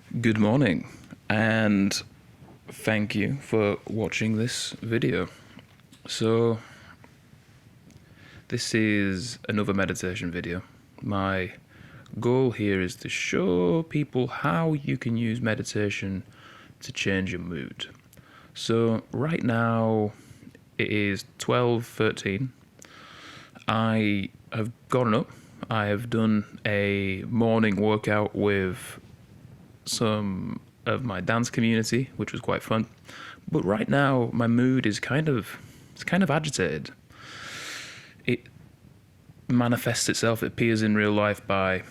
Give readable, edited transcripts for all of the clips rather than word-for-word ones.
Good morning, and thank you for watching this video. So, this is another meditation video. My goal here is to show people how you can use meditation to change your mood. So, right now it is 12:13. I have gotten up. I have done a morning workout with some of my dance community, which was quite fun. But right now, my mood is it's kind of agitated. It manifests itself. It appears in real life by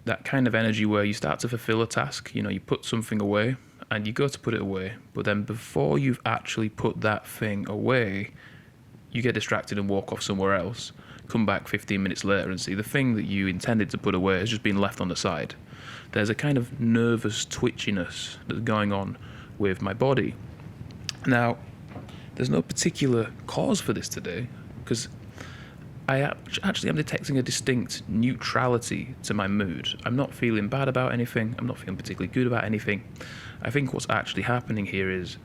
that kind of energy where you start to fulfill a task. You put something away and you go to put it away, but then before you've actually put that thing away, you get distracted and walk off somewhere else. Come back 15 minutes later and see the thing that you intended to put away has just been left on the side. There's a kind of nervous twitchiness that's going on with my body. Now, there's no particular cause for this today, because I actually am detecting a distinct neutrality to my mood. I'm not feeling bad about anything. I'm not feeling particularly good about anything. I think what's actually happening here is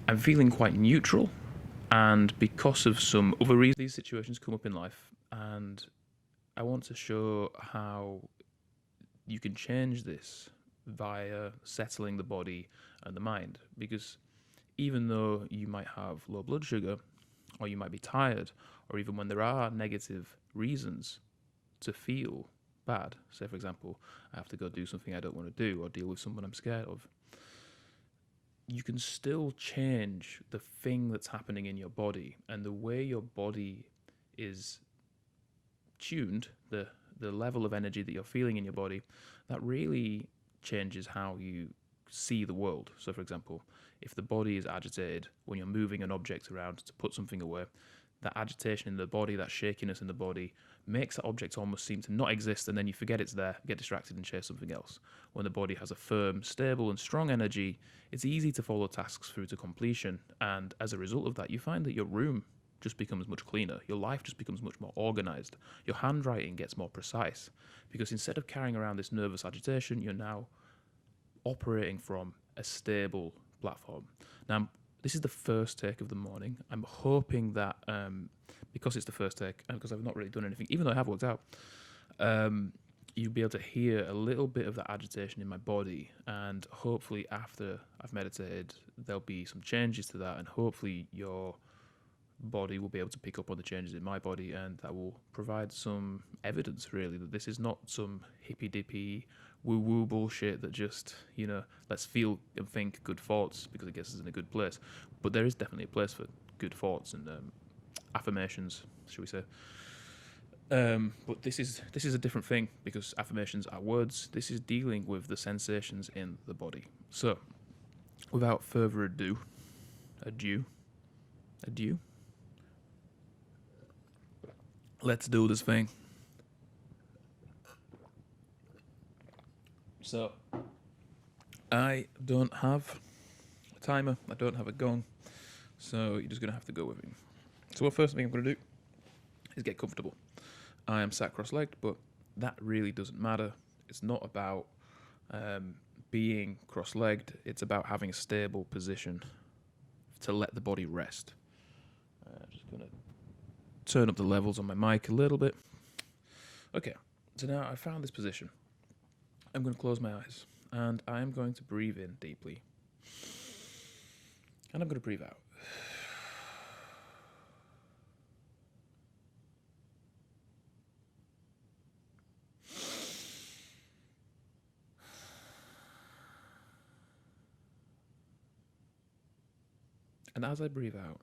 I'm feeling quite neutral, and because of some other reasons, these situations come up in life, and I want to show how you can change this via settling the body and the mind. Because even though you might have low blood sugar, or you might be tired, or even when there are negative reasons to feel bad, say for example, I have to go do something I don't want to do, or deal with someone I'm scared of, you can still change the thing that's happening in your body, and the way your body is tuned, the level of energy that you're feeling in your body, that really changes how you see the world. So for example, if the body is agitated when you're moving an object around to put something away, that agitation in the body, that shakiness in the body, makes that object almost seem to not exist, and then you forget it's there, get distracted and chase something else. When the body has a firm, stable and strong energy, it's easy to follow tasks through to completion, and as a result of that, you find that your room just becomes much cleaner, your life just becomes much more organized, your handwriting gets more precise, because instead of carrying around this nervous agitation, you're now operating from a stable platform. Now, this is the first take of the morning. I'm hoping that because it's the first take, and because I've not really done anything, even though I have worked out, you'll be able to hear a little bit of that agitation in my body, and hopefully after I've meditated, there'll be some changes to that, and hopefully your body will be able to pick up on the changes in my body, and that will provide some evidence, really, that this is not some hippy-dippy woo-woo bullshit that just, let's feel and think good thoughts because it gets us in a good place. But there is definitely a place for good thoughts and affirmations, should we say. But this is a different thing, because affirmations are words. This is dealing with the sensations in the body. So, without further ado, let's do this thing. So, I don't have a timer, I don't have a gong, so you're just going to have to go with me. So the first thing I'm going to do is get comfortable. I am sat cross-legged, but that really doesn't matter. It's not about being cross-legged, it's about having a stable position to let the body rest. I'm just going to turn up the levels on my mic a little bit. Okay, so now I found this position. I'm going to close my eyes, and I am going to breathe in deeply, and I'm going to breathe out. And as I breathe out,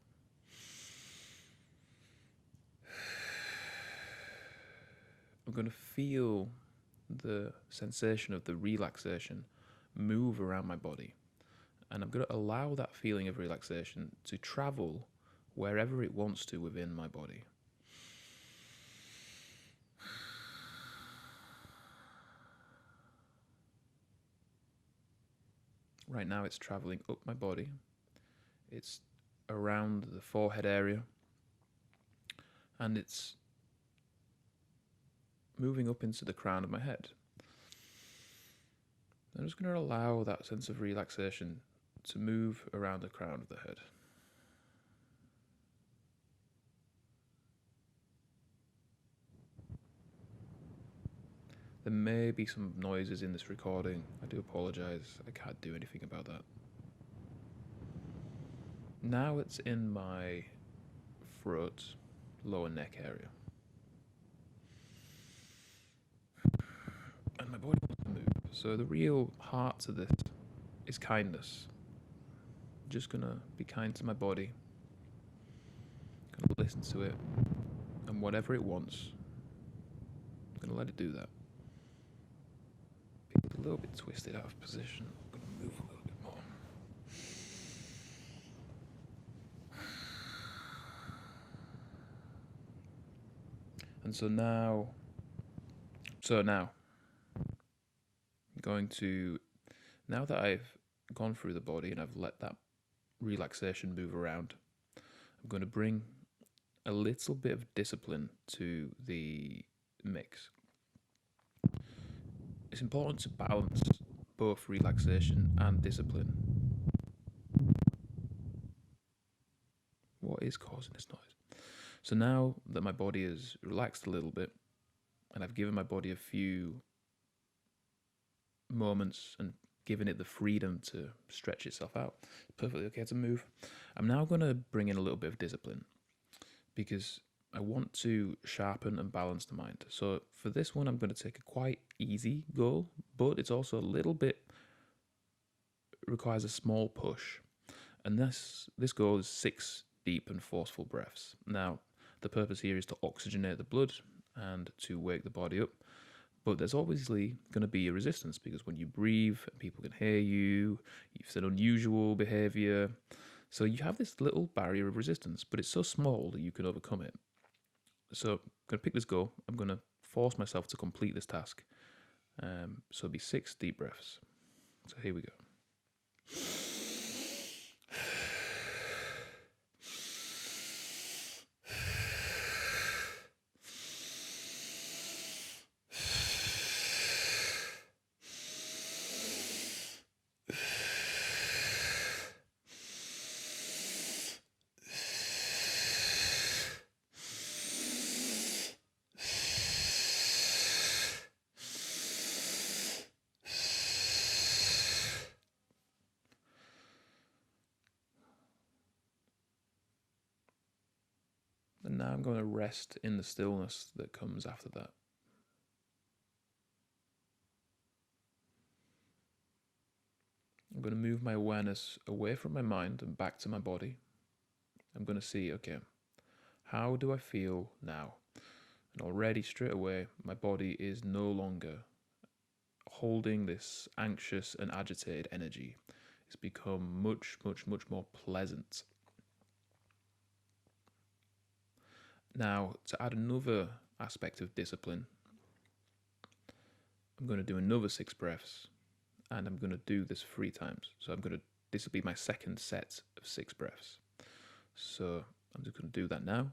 I'm going to feel the sensation of the relaxation move around my body. And I'm going to allow that feeling of relaxation to travel wherever it wants to within my body. Right now it's traveling up my body. It's around the forehead area. And it's moving up into the crown of my head. I'm just going to allow that sense of relaxation to move around the crown of the head. There may be some noises in this recording. I do apologise. I can't do anything about that. Now it's in my throat, lower neck area. And my body wants to move. So the real heart to this is kindness. Just gonna be kind to my body. Gonna listen to it. And whatever it wants, I'm gonna let it do that. It's a little bit twisted out of position. I'm gonna move a little bit more. And so now, I'm going to, now that I've gone through the body and I've let that relaxation move around, I'm going to bring a little bit of discipline to the mix. It's important to balance both relaxation and discipline. What is causing this noise? So now that my body is relaxed a little bit, and I've given my body a few moments and given it the freedom to stretch itself out, it's perfectly okay to move. I'm now going to bring in a little bit of discipline because I want to sharpen and balance the mind. So for this one, I'm going to take a quite easy goal, but it's also a little bit requires a small push. And this goal is 6 deep and forceful breaths. Now, the purpose here is to oxygenate the blood and to wake the body up. But there's obviously going to be a resistance because when you breathe, people can hear you, you've said unusual behavior. So you have this little barrier of resistance, but it's so small that you can overcome it. So I'm going to pick this goal. I'm going to force myself to complete this task. So it'll be 6 deep breaths. So here we go. And now I'm going to rest in the stillness that comes after that. I'm going to move my awareness away from my mind and back to my body. I'm going to see, okay, how do I feel now? And already straight away, my body is no longer holding this anxious and agitated energy. It's become much, much, much more pleasant. Now, to add another aspect of discipline, I'm going to do another 6 breaths, and I'm going to do this 3 times. So this will be my second set of 6 breaths. So I'm just going to do that now.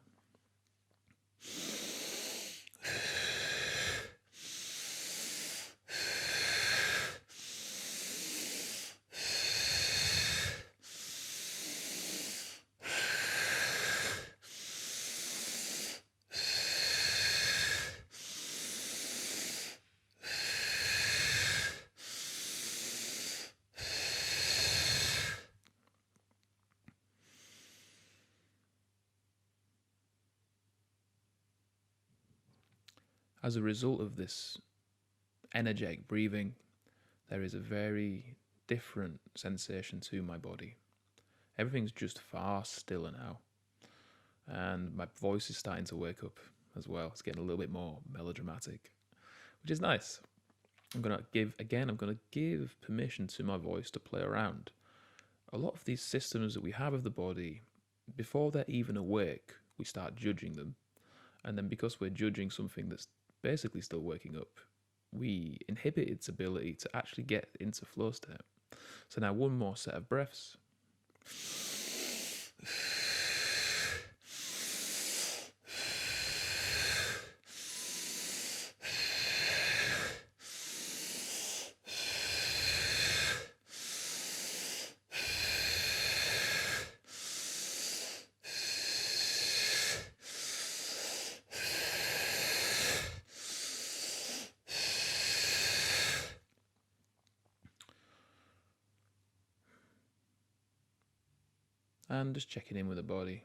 As a result of this energetic breathing, there is a very different sensation to my body. Everything's just far stiller now. And my voice is starting to wake up as well. It's getting a little bit more melodramatic, which is nice. I'm going to give permission to my voice to play around. A lot of these systems that we have of the body, before they're even awake, we start judging them. And then because we're judging something that's basically still waking up, we inhibit its ability to actually get into flow state. So now one more set of breaths. and just checking in with the body.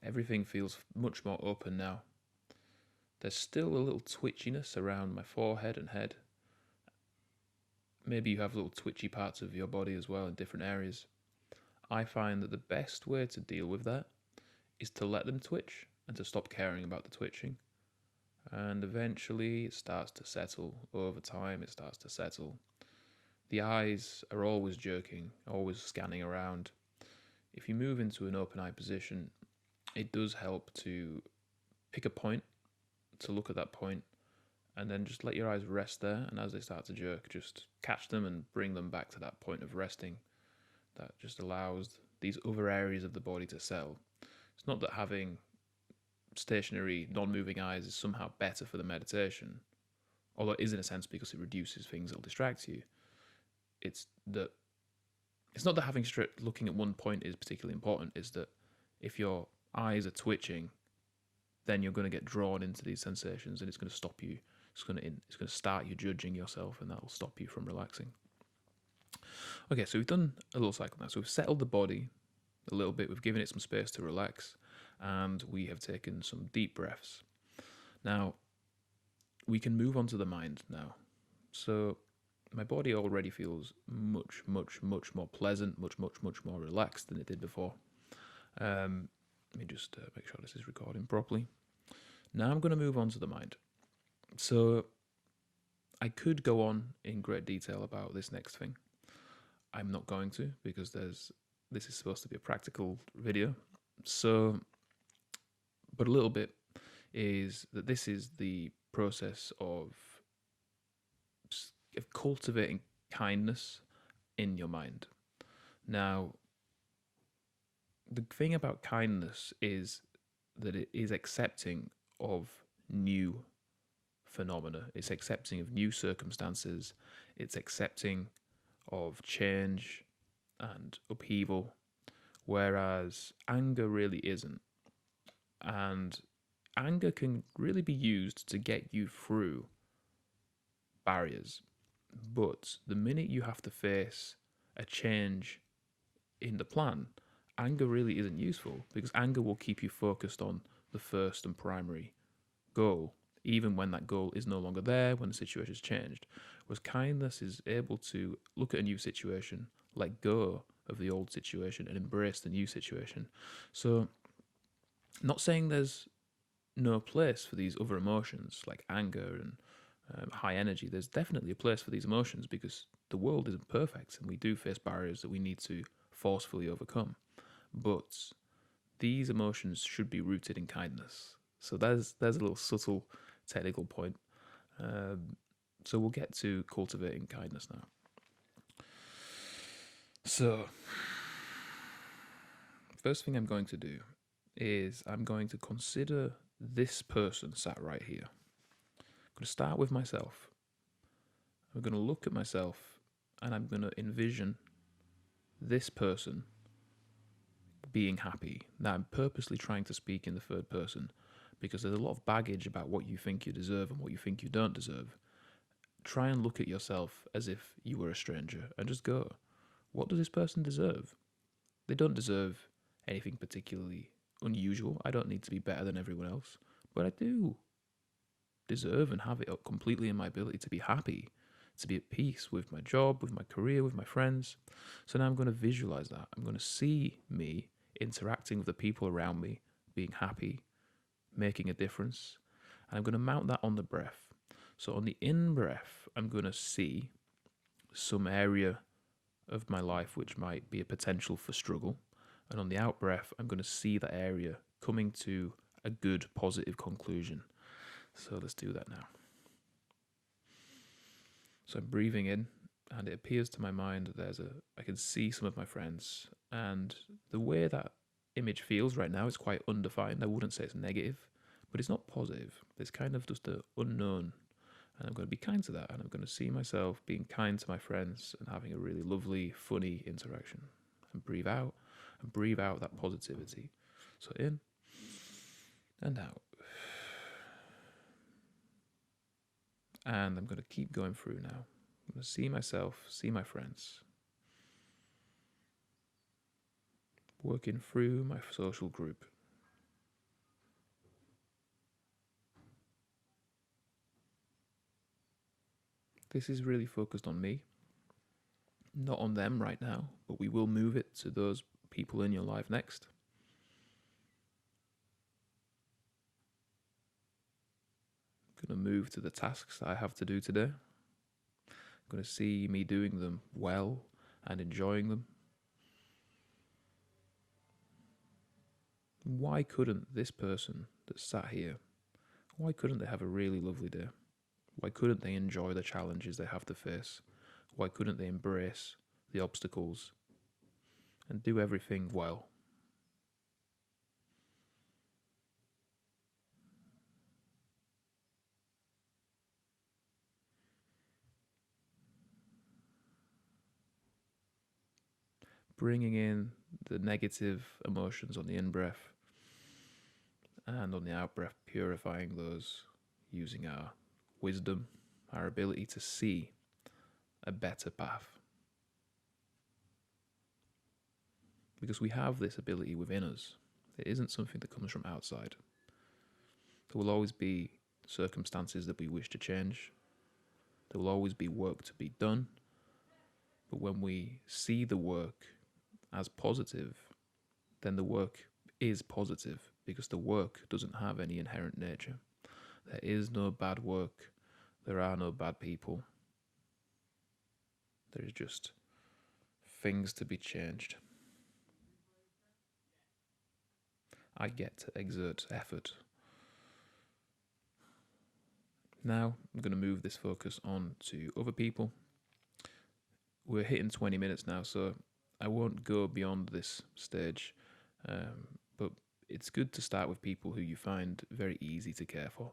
Everything feels much more open now. There's still a little twitchiness around my forehead and head. Maybe you have little twitchy parts of your body as well in different areas. I find that the best way to deal with that is to let them twitch and to stop caring about the twitching. And eventually it starts to settle. Over time it starts to settle. The eyes are always jerking, always scanning around. If you move into an open eye position, it does help to pick a point, to look at that point, and then just let your eyes rest there, and as they start to jerk, just catch them and bring them back to that point of resting. That just allows these other areas of the body to settle. It's not that having stationary, non-moving eyes is somehow better for the meditation, although it is in a sense because it reduces things that'll distract you. It's not that having looking at one point is particularly important, it's that if your eyes are twitching, then you're going to get drawn into these sensations and it's going to stop you. It's going to start you judging yourself, and that'll stop you from relaxing. Okay, so we've done a little cycle now. So we've settled the body a little bit, we've given it some space to relax, and we have taken some deep breaths. Now, we can move on to the mind now. So my body already feels much, much, much more pleasant, much, much, much more relaxed than it did before. Let me just make sure this is recording properly. Now I'm going to move on to the mind. So I could go on in great detail about this next thing. I'm not going to, because this is supposed to be a practical video. So, but a little bit is that this is the process of cultivating kindness in your mind. Now, the thing about kindness is that it is accepting of new phenomena. It's accepting of new circumstances. It's accepting of change and upheaval, whereas anger really isn't. And anger can really be used to get you through barriers. But the minute you have to face a change in the plan, anger really isn't useful, because anger will keep you focused on the first and primary goal, even when that goal is no longer there, when the situation has changed. Whereas kindness is able to look at a new situation, let go of the old situation, and embrace the new situation. So, not saying there's no place for these other emotions like anger and high energy. There's definitely a place for these emotions, because the world isn't perfect and we do face barriers that we need to forcefully overcome. But these emotions should be rooted in kindness. So there's a little subtle technical point. So we'll get to cultivating kindness now. So, first thing I'm going to do is I'm going to consider this person sat right here. I'm going to start with myself. I'm going to look at myself and I'm going to envision this person being happy. Now, I'm purposely trying to speak in the third person because there's a lot of baggage about what you think you deserve and what you think you don't deserve. Try and look at yourself as if you were a stranger and just go, what does this person deserve? They don't deserve anything particularly unusual. I don't need to be better than everyone else, but I do deserve and have it up completely in my ability to be happy, to be at peace with my job, with my career, with my friends. So now I'm going to visualize that. I'm going to see me interacting with the people around me, being happy, making a difference. And I'm going to mount that on the breath. So on the in-breath, I'm going to see some area of my life which might be a potential for struggle. And on the out-breath, I'm going to see that area coming to a good, positive conclusion. So let's do that now. So I'm breathing in, and it appears to my mind that I can see some of my friends, and the way that image feels right now is quite undefined. I wouldn't say it's negative, but it's not positive. It's kind of just the unknown, and I'm going to be kind to that, and I'm going to see myself being kind to my friends and having a really lovely, funny interaction. And breathe out that positivity. So in and out. And I'm going to keep going through now. I'm going to see myself, see my friends. working through my social group. This is really focused on me, not on them right now, but we will move it to those people in your life next. I'm going to move to the tasks I have to do today. I'm going to see me doing them well and enjoying them. Why couldn't this person that sat here, why couldn't they have a really lovely day? Why couldn't they enjoy the challenges they have to face? Why couldn't they embrace the obstacles and do everything well? Bringing in the negative emotions on the in-breath and on the out-breath, purifying those using our wisdom, our ability to see a better path. Because we have this ability within us. It isn't something that comes from outside. There will always be circumstances that we wish to change. There will always be work to be done. But when we see the work as positive, then the work is positive, because the work doesn't have any inherent nature. There is no bad work. There are no bad people. There is just things to be changed. I get to exert effort. Now I'm going to move this focus on to other people. We're hitting 20 minutes now, so I won't go beyond this stage, but it's good to start with people who you find very easy to care for.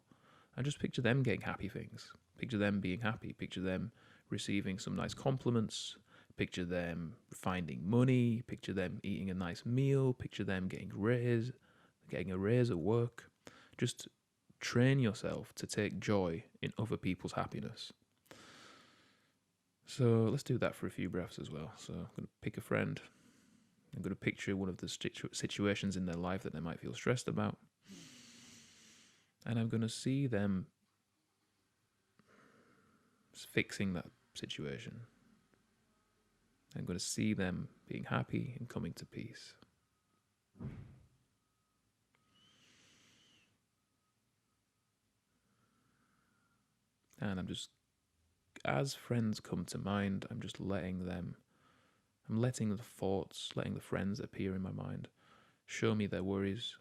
And just picture them getting happy things. Picture them being happy. Picture them receiving some nice compliments. Picture them finding money. Picture them eating a nice meal. Picture them getting a raise at work. Just train yourself to take joy in other people's happiness. So let's do that for a few breaths as well. So I'm going to pick a friend. I'm going to picture one of the situations in their life that they might feel stressed about. And I'm going to see them fixing that situation. I'm going to see them being happy and coming to peace. And as friends come to mind, I'm letting the thoughts, letting the friends appear in my mind, show me their worries.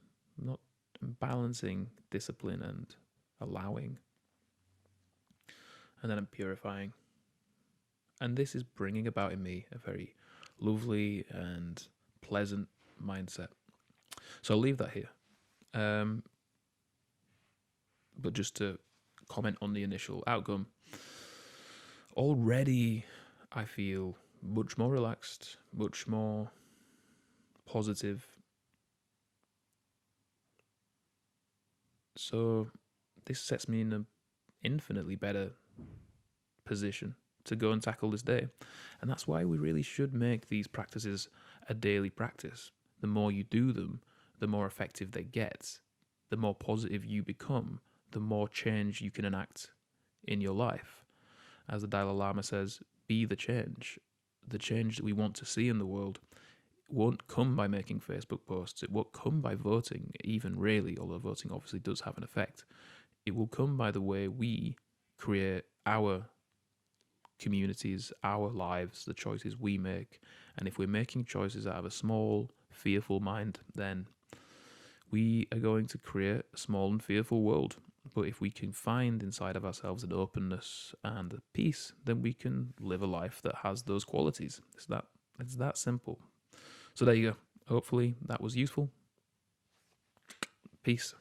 I'm balancing discipline and allowing. And then I'm purifying. And this is bringing about in me a very lovely and pleasant mindset. So I'll leave that here. But just to comment on the initial outcome, already I feel much more relaxed, much more positive. So this sets me in an infinitely better position to go and tackle this day. And that's why we really should make these practices a daily practice. The more you do them, the more effective they get. The more positive you become, the more change you can enact in your life. As the Dalai Lama says, be the change. The change that we want to see in the world won't come by making Facebook posts. It won't come by voting, even really, although voting obviously does have an effect. It will come by the way we create our communities, our lives, the choices we make. And if we're making choices out of a small, fearful mind, then we are going to create a small and fearful world. But if we can find inside of ourselves an openness and a peace, then we can live a life that has those qualities. It's that simple. So there you go. Hopefully that was useful. Peace.